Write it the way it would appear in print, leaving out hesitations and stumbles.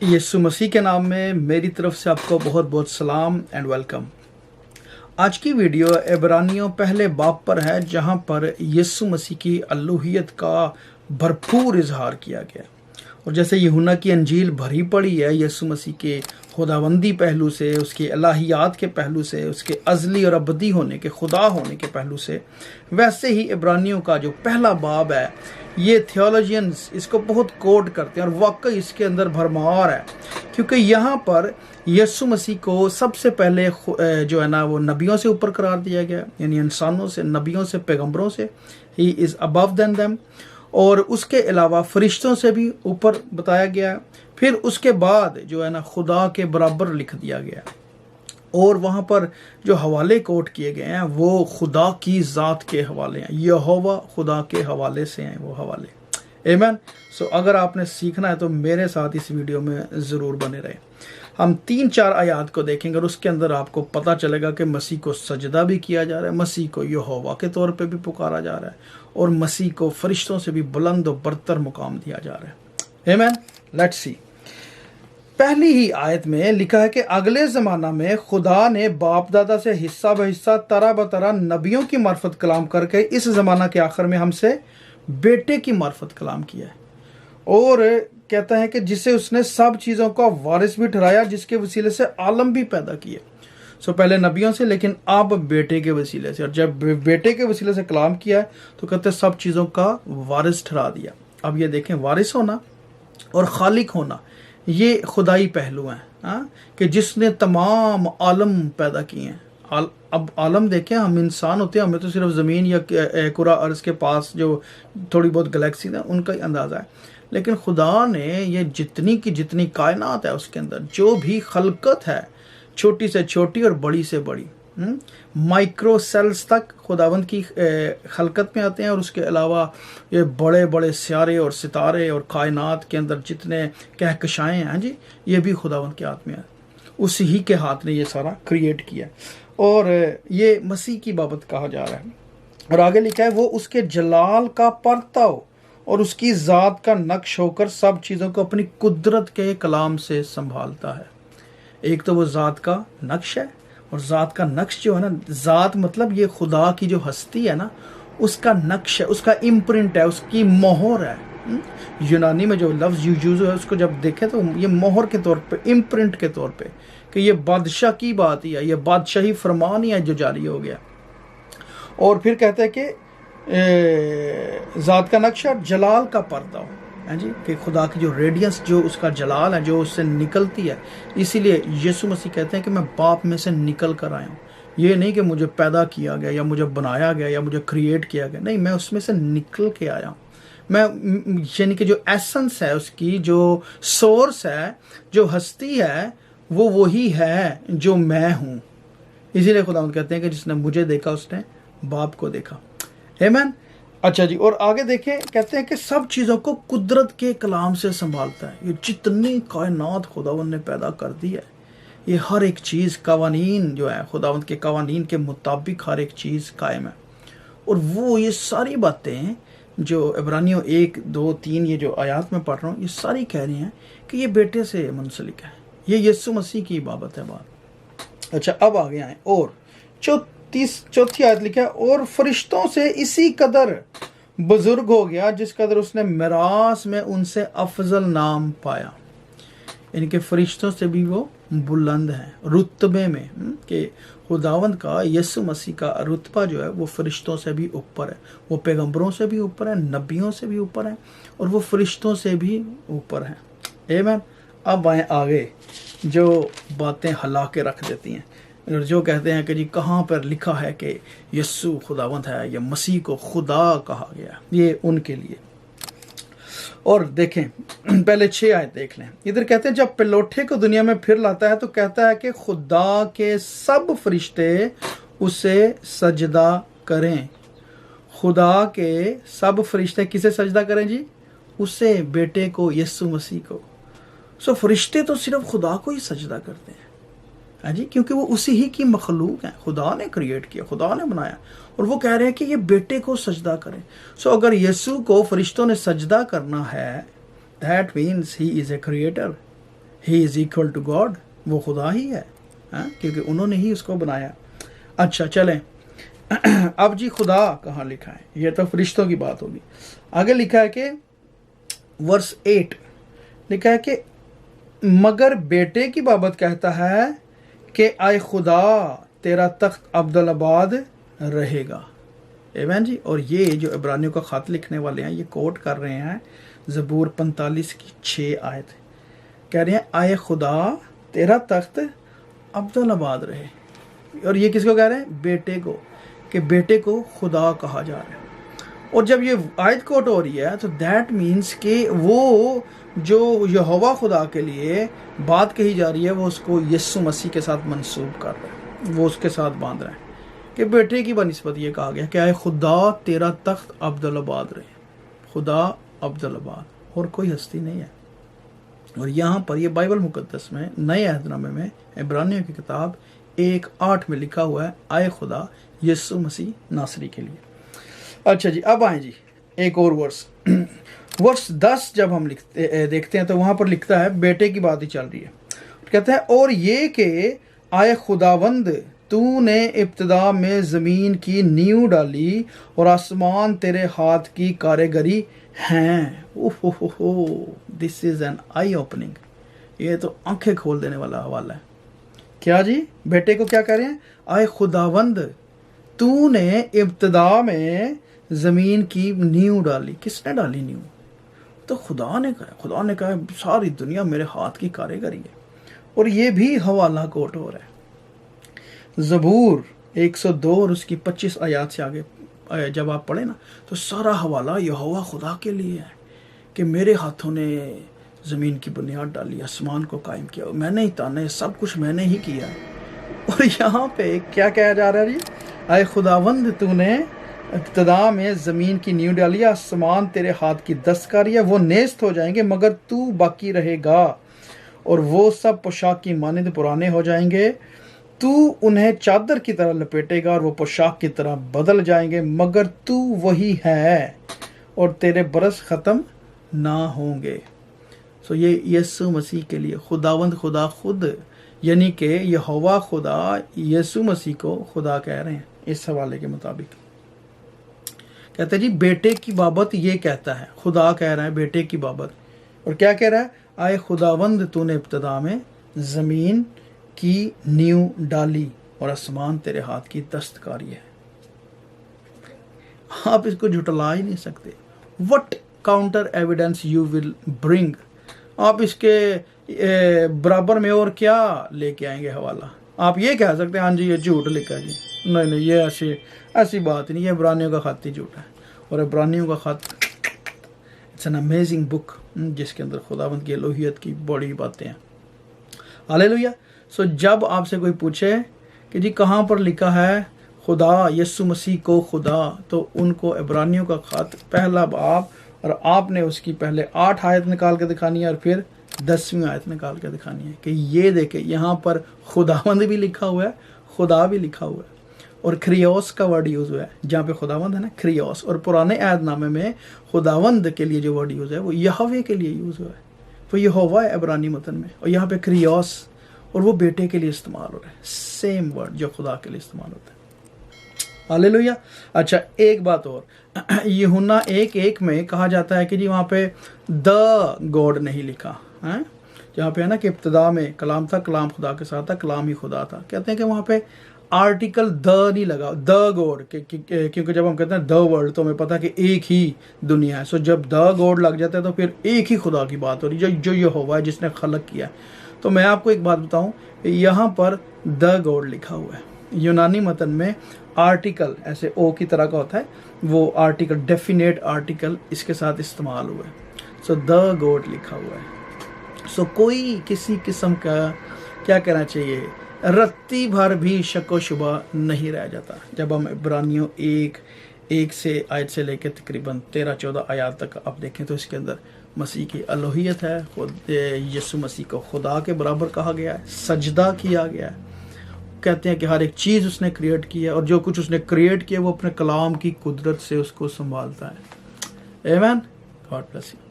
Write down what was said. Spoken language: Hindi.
यीशु मसीह के नाम में मेरी तरफ से आपको बहुत बहुत सलाम एंड वेलकम। आज की वीडियो इब्रानियों पहले बाब पर है, जहां पर यीशु मसीह की अलूहियत का भरपूर इजहार किया गया। और जैसे यूहन्ना की अंजील भरी पड़ी है यीशु मसीह के खुदावंदी पहलू से, उसके इलाहियात के पहलू से, उसके अजली और अबदी होने के, खुदा होने के पहलू से, वैसे ही इब्रानियों का जो पहला बाब है, ये थियोलॉजियंस इसको बहुत कोट करते हैं और वाकई इसके अंदर भरमार है, क्योंकि यहाँ पर यीशु मसीह को सबसे पहले जो है ना वो नबियों से ऊपर करार दिया गया, यानी इंसानों से, नबियों से, पैगंबरों से। He is above then them. और उसके अलावा फरिश्तों से भी ऊपर बताया गया है। फिर उसके बाद जो है ना खुदा के बराबर लिख दिया गया, और वहाँ पर जो हवाले कोट किए गए हैं वो खुदा की ज़ात के हवाले हैं, यहोवा खुदा के हवाले से हैं वो हवाले। आमीन। सो अगर आपने सीखना है तो मेरे साथ इस वीडियो में ज़रूर बने रहे। हम 3-4 आयात को देखेंगे और उसके अंदर आपको पता चलेगा कि मसीह को सजदा भी किया जा रहा है, मसीह को यहोवा के तौर पे भी पुकारा जा रहा है, और मसीह को फरिश्तों से भी बुलंद और बरतर मुकाम दिया जा रहा है। आमीन। Let's see. पहली ही आयत में लिखा है कि अगले ज़माना में खुदा ने बाप दादा से हिस्सा ब हिस्सा, तरह ब तरह नबियों की मार्फत कलाम करके इस ज़माना के आखिर में हमसे बेटे की मार्फत कलाम किया है। और कहता है कि जिसे उसने सब चीज़ों का वारिस भी ठहराया, जिसके वसीले से आलम भी पैदा किए। सो पहले नबियों से, लेकिन अब बेटे के वसीले से। और जब बेटे के वसीले से कलाम किया है तो कहते सब चीज़ों का वारिस ठहरा दिया। अब ये देखें, वारिस होना और खालिक होना ये खुदाई पहलू हैं, कि जिसने तमाम आलम पैदा किए हैं। अब आलम देखें, हम इंसान होते हैं, हमें तो सिर्फ ज़मीन या कुरा अर्ज़ के पास जो थोड़ी बहुत गैलेक्सी है उनका ही अंदाज़ा है, लेकिन खुदा ने ये जितनी की जितनी कायनात है उसके अंदर जो भी खलकत है, छोटी से छोटी और बड़ी से बड़ी, माइक्रो सेल्स तक खुदावंद की खलकत में आते हैं। और उसके अलावा ये बड़े बड़े सियारे और सितारे और कायनात के अंदर जितने कहकशाएँ हैं जी, ये भी खुदावंद के हाथ में है। उसी ही के हाथ ने ये सारा क्रिएट किया। और ये मसीह की बाबत कहा जा रहा है। और आगे लिखा है, वो उसके जलाल का परताव और उसकी ज़ात का नक्श होकर सब चीज़ों को अपनी कुदरत के कलाम से संभालता है। एक तो वो ज़ात का नक्श है, और ज़ात का नक्श जो है ना, ज़ात मतलब ये खुदा की जो हस्ती है ना, उसका नक्श है, उसका इम्प्रिंट है, उसकी मोहर है। यूनानी में जो लफ्ज़ यूज है उसको जब देखें तो ये मोहर के तौर पे, इम्प्रिंट के तौर पे, कि ये बादशाह की बात ही है, ये बादशाही फरमान ही है जो जारी हो गया। और फिर कहते हैं कि ज़ात का नक्शा, जलाल का पर्दा है जी, कि खुदा की जो रेडियंस, जो उसका जलाल है, जो उससे निकलती है। इसीलिए यीशु मसीह कहते हैं कि मैं बाप में से निकल कर आया हूँ। ये नहीं कि मुझे पैदा किया गया या मुझे बनाया गया या मुझे क्रिएट किया गया, नहीं, मैं उसमें से निकल के आया हूँ। मैं, यानी कि जो एसेंस है उसकी, जो सोर्स है, जो हस्ती है, वो वही है जो मैं हूँ। इसीलिए खुदा कहते हैं कि जिसने मुझे देखा उसने बाप को देखा। आमीन। अच्छा जी, और आगे देखें, कहते हैं कि सब चीज़ों को कुदरत के कलाम से संभालता है। ये जितनी कायनात खुदावंद ने पैदा कर दी है, ये हर एक चीज़, कवानीन जो है खुदावंद के कवानीन के मुताबिक हर एक चीज़ कायम है। और वो ये सारी बातें जो इब्रानियों 1, 2, 3 ये जो आयात में पढ़ रहा हूँ, ये सारी कह रही हैं कि ये बेटे से मुंसलिक है। ये यीशु मसीह की बाबत है बात। अच्छा, अब आगे आए और चौथी आयत लिखा है, और फरिश्तों से इसी कदर बुजुर्ग हो गया जिस कदर उसने मिरास में उनसे अफजल नाम पाया। इनके फरिश्तों से भी वो बुलंद है रुतबे में, कि खुदावंद का, यीशु मसीह का रुतबा जो है वो फरिश्तों से भी ऊपर है। वो पैगंबरों से भी ऊपर है, नबियों से भी ऊपर है, और वो फरिश्तों से भी ऊपर है। आमीन। अब आए आगे जो बातें हला के रख देती हैं, जो कहते हैं कि जी कहाँ पर लिखा है कि यीशु खुदावंद है या मसीह को खुदा कहा गया, ये उनके लिए। और देखें, पहले 6 आयत देख लें। इधर कहते हैं, जब पिलोठे को दुनिया में फिर लाता है तो कहता है कि खुदा के सब फरिश्ते उसे सजदा करें। खुदा के सब फरिश्ते किसे सजदा करें जी? उसे, बेटे को, यीशु मसीह को। सो फरिश्ते तो सिर्फ खुदा को ही सजदा करते हैं, है जी, क्योंकि वो उसी ही की मखलूक है, खुदा ने क्रिएट किया, खुदा ने बनाया। और वो कह रहे हैं कि ये बेटे को सजदा करें। सो अगर यीशु को फरिश्तों ने सजदा करना है, that means he is a creator. He is equal to god, वो खुदा ही है, क्योंकि उन्होंने ही उसको बनाया। अच्छा चलें, अब जी खुदा कहाँ लिखा है, ये तो फरिश्तों की बात होगी। आगे लिखा है कि वर्स 8 लिखा है कि मगर बेटे की बाबत कहता है कि आए खुदा तेरा तख्त अब्दुल-आबाद रहेगा। आमीन जी। और ये जो इब्रानियों का ख़त लिखने वाले हैं ये कोट कर रहे हैं ज़बूर 45 की 6 आयत, कह रहे हैं आए खुदा तेरा तख्त अब्दुल-आबाद रहे। और ये किसको कह रहे हैं? बेटे को, कि बेटे को खुदा कहा जा रहा है। और जब ये आयत कोट हो रही है तो दैट मीन्स कि वो जो यहोवा खुदा के लिए बात कही जा रही है वो उसको यीशु मसीह के साथ मंसूब कर रहा है, वो उसके साथ बांध रहा है कि बेटे की बनिस्बत ये कहा गया कि आए खुदा तेरा तख्त अब्दुल-आबाद रहे। खुदा अब्दुल-आबाद, और कोई हस्ती नहीं है। और यहाँ पर ये बाइबल मुकद्दस में नए अहदनामे में इब्रानियों की किताब 1:8 में लिखा हुआ है आए खुदा यीशु मसीह नासरी के लिए। अच्छा जी, अब आए जी एक और वर्स वर्स 10 जब हम देखते हैं तो वहाँ पर लिखता है, बेटे की बात ही चल रही है, कहता है और ये कि आए खुदावंद तूने इब्तिदा में ज़मीन की नींव डाली और आसमान तेरे हाथ की कारीगरी हैं। ओहो, this is an I opening, ये तो आंखें खोल देने वाला हवाला है। क्या जी, बेटे को क्या कह रहे हैं? आए खुदावंद तूने इब्तिदा में ज़मीन की नींव डाली। किसने डाली नींव? तो खुदा ने कहा। खुदा ने कहा सारी दुनिया मेरे हाथ की कारीगरी है। और ये भी हवाला कोट हो रहा है ज़बूर 102 और उसकी 25 आयत से आगे जब आप पढ़े ना तो सारा हवाला यहोवा खुदा के लिए है कि मेरे हाथों ने ज़मीन की बुनियाद डाली, आसमान को कायम किया, मैंने ही ताने, सब कुछ मैंने ही किया। और यहाँ पे क्या कहा जा रहा है जी? आए खुदावंद तूने इब्तिदा में ज़मीन की नींव डाली, आसमान तेरे हाथ की दस्तकारी है, वो नेस्त हो जाएंगे मगर तू बाकी रहेगा, और वो सब पोशाक की मानिंद पुराने हो जाएंगे। तू उन्हें चादर की तरह लपेटेगा और वो पोशाक की तरह बदल जाएंगे, मगर तू वही है और तेरे बरस ख़त्म ना होंगे। सो ये यीशु मसीह के लिए खुदावंद खुदा खुद, यानी कि यहोवा खुदा यीशु मसीह को खुदा कह रहे हैं। इस हवाले के मुताबिक कहते हैं जी बेटे की बाबत ये कहता है, खुदा कह रहा है बेटे की बाबत, और क्या कह रहा है? आए खुदावंद तूने इब्तिदा में ज़मीन की नींव डाली और आसमान तेरे हाथ की दस्तकारी है। आप इसको झुटला ही नहीं सकते। What counter evidence you will bring, आप इसके बराबर में और क्या लेके आएंगे हवाला? आप ये कह सकते हैं हाँ जी ये झूठ लिखा है जी, नहीं नहीं ये ऐसी बात नहीं, ये इब्रानियों का खत ही झूठ है। और इब्रानियों का खत इट्स एन अमेजिंग बुक जिसके अंदर खुदावंद की एलोहियत की बड़ी बातें हैं। हालेलुया। सो जब आपसे कोई पूछे कि जी कहाँ पर लिखा है खुदा यीशु मसीह को खुदा, तो उनको इब्रानियों का खत पहला बाब और आपने उसकी पहले 8 आयत निकाल के दिखानी है और फिर 10वीं आयत निकाल के दिखानी है कि ये देखे यहाँ पर खुदावंद भी लिखा हुआ है, खुदा भी लिखा हुआ है, और क्रियोस का वर्ड यूज़ हुआ है जहाँ पे खुदावंद है ना, क्रियोस। और पुराने अहदनामे में खुदावंद के लिए जो वर्ड यूज़ है वो यहोवे के लिए यूज़ हुआ है, वो यहोवा है इब्रानी मतन में, और यहाँ पे क्रियोस, और वो बेटे के लिए इस्तेमाल हो रहा है, सेम वर्ड जो खुदा के लिए इस्तेमाल होता है। हालेलुया। अच्छा एक बात और, यूहन्ना 1:1 में कहा जाता है कि जी वहाँ पे द गॉड नहीं लिखा है, जहाँ पे है ना कि इब्तिदा में कलाम था, कलाम खुदा के साथ था, कलाम ही खुदा था। कहते हैं कि वहाँ पे आर्टिकल द नहीं लगा, द गॉड, क्योंकि जब हम कहते हैं द वर्ल्ड तो हमें पता है कि एक ही दुनिया है। सो जब द गॉड लग जाता है तो फिर एक ही खुदा की बात हो रही है जो यहोवा है जिसने खलक किया। तो मैं आपको एक बात बताऊं, यहाँ पर द गॉड लिखा हुआ है। यूनानी मतन में आर्टिकल ऐसे ओ की तरह का होता है, वो आर्टिकल डेफिनेट आर्टिकल इसके साथ इस्तेमाल हुआ है। सो द गॉड लिखा हुआ है। सो कोई किसी किस्म का क्या कहना चाहिए, रत्ती भर भी शको शुबा नहीं रह जाता जब हम इब्रानियों 1 से आयत से लेकर तकरीबन 13-14 आयत तक आप देखें तो इसके अंदर मसीह की अलूहियत है। खुद यीशु मसीह को खुदा के बराबर कहा गया है, सजदा किया गया है। कहते हैं कि हर एक चीज़ उसने क्रिएट की है और जो कुछ उसने क्रिएट किया वो अपने कलाम की कुदरत से उसको संभालता है। आमीन। God bless you.